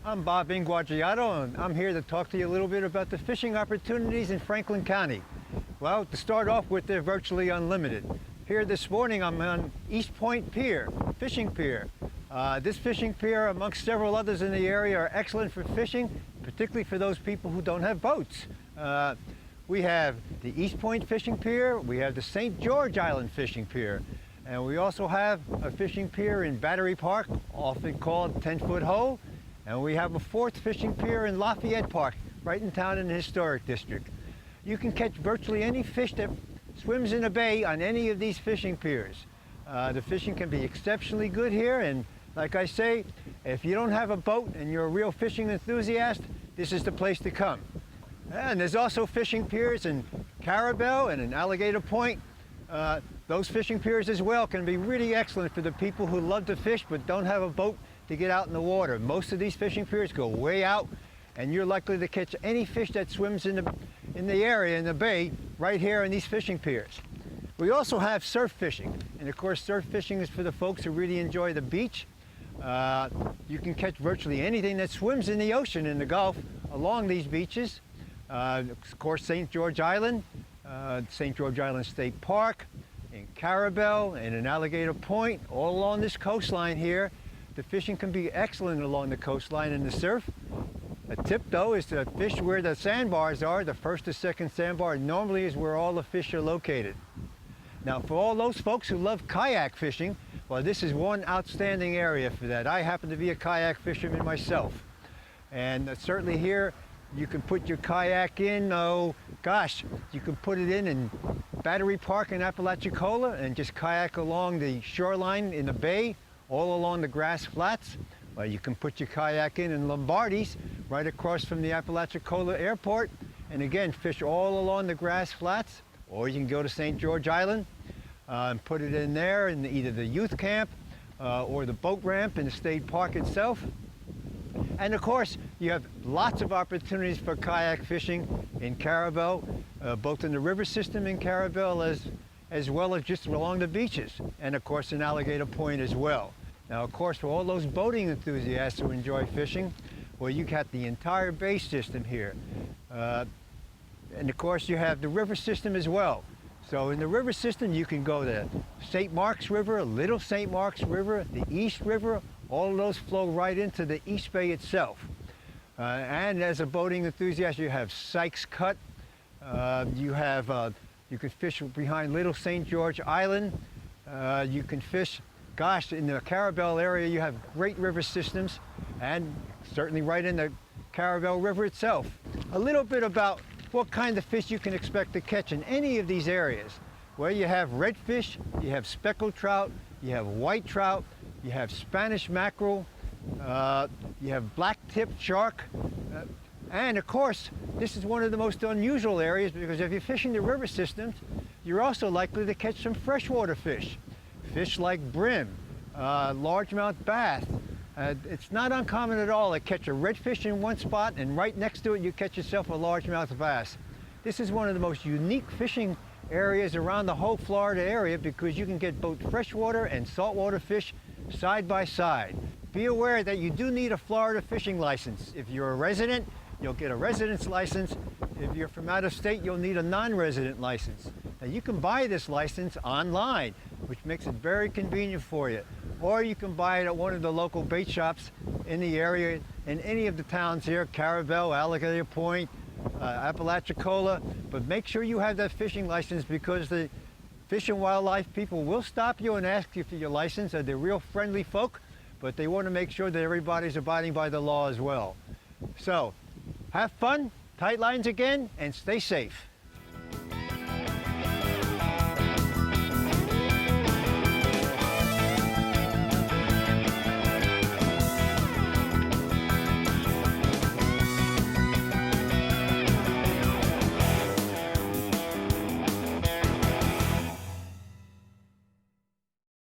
I'm Bob Inguagiato, and I'm here to talk to you a little bit about the fishing opportunities in Franklin County. Well, to start off with, they're virtually unlimited. Here this morning, I'm on Eastpoint Pier, fishing pier. This fishing pier, amongst several others in the area, are excellent for fishing, particularly for those people who don't have boats. We have the Eastpoint fishing pier, we have the St. George Island fishing pier, and we also have a fishing pier in Battery Park, often called 10-Foot Hole, and we have a fourth fishing pier in Lafayette Park, right in town in the historic district. You can catch virtually any fish that swims in a bay on any of these fishing piers. The fishing can be exceptionally good here, and like I say, if you don't have a boat and you're a real fishing enthusiast, this is the place to come. And there's also fishing piers in Carrabelle and in Alligator Point. Those fishing piers as well can be really excellent for the people who love to fish but don't have a boat to get out in the water. Most of these fishing piers go way out, and you're likely to catch any fish that swims in the area, in the bay, right here in these fishing piers. We also have surf fishing, and of course surf fishing is for the folks who really enjoy the beach. You can catch virtually anything that swims in the ocean, in the Gulf, along these beaches. Of course, St. George Island, St. George Island State Park, in Carrabelle, and in Alligator Point, all along this coastline here. The fishing can be excellent along the coastline in the surf. A tip, though, is to fish where the sandbars are. The first or second sandbar normally is where all the fish are located. Now, for all those folks who love kayak fishing, well, this is one outstanding area for that. I happen to be a kayak fisherman myself. And certainly here, you can put your kayak in, you can put it in Battery Park in Apalachicola and just kayak along the shoreline in the bay, all along the grass flats. Well, you can put your kayak in Lombardi's, right across from the Apalachicola airport, and again, fish all along the grass flats. Or you can go to St. George Island and put it in there in either the youth camp or the boat ramp in the state park itself. And of course, you have lots of opportunities for kayak fishing in Carrabelle, both in the river system in Carrabelle as well as just along the beaches, and of course in Alligator Point as well. Now, of course, for all those boating enthusiasts who enjoy fishing, well, you got the entire bay system here. And of course, you have the river system as well. So in the river system, you can go to St. Mark's River, Little St. Mark's River, the East River. All of those flow right into the East Bay itself. And as a boating enthusiast, you have Sykes Cut. You can fish behind Little St. George Island. You can fish, in the Carrabelle area, you have great river systems, and certainly right in the Carrabelle River itself. A little bit about what kind of fish you can expect to catch in any of these areas. Well, you have redfish, you have speckled trout, you have white trout, you have Spanish mackerel, you have black-tipped shark, and of course, this is one of the most unusual areas because if you're fishing the river systems, you're also likely to catch some freshwater fish. Fish like brim, largemouth bass. It's not uncommon at all to catch a redfish in one spot and right next to it you catch yourself a largemouth bass. This is one of the most unique fishing areas around the whole Florida area because you can get both freshwater and saltwater fish side by side. Be aware that you do need a Florida fishing license. If you're a resident, you'll get a residence license. If you're from out of state, you'll need a non-resident license. Now, you can buy this license online, which makes it very convenient for you. Or you can buy it at one of the local bait shops in the area, in any of the towns here, Carrabelle, Alligator Point, Apalachicola. But make sure you have that fishing license because the Fish and Wildlife people will stop you and ask you for your license. They're real friendly folk, but they want to make sure that everybody's abiding by the law as well. So, have fun, tight lines again, and stay safe.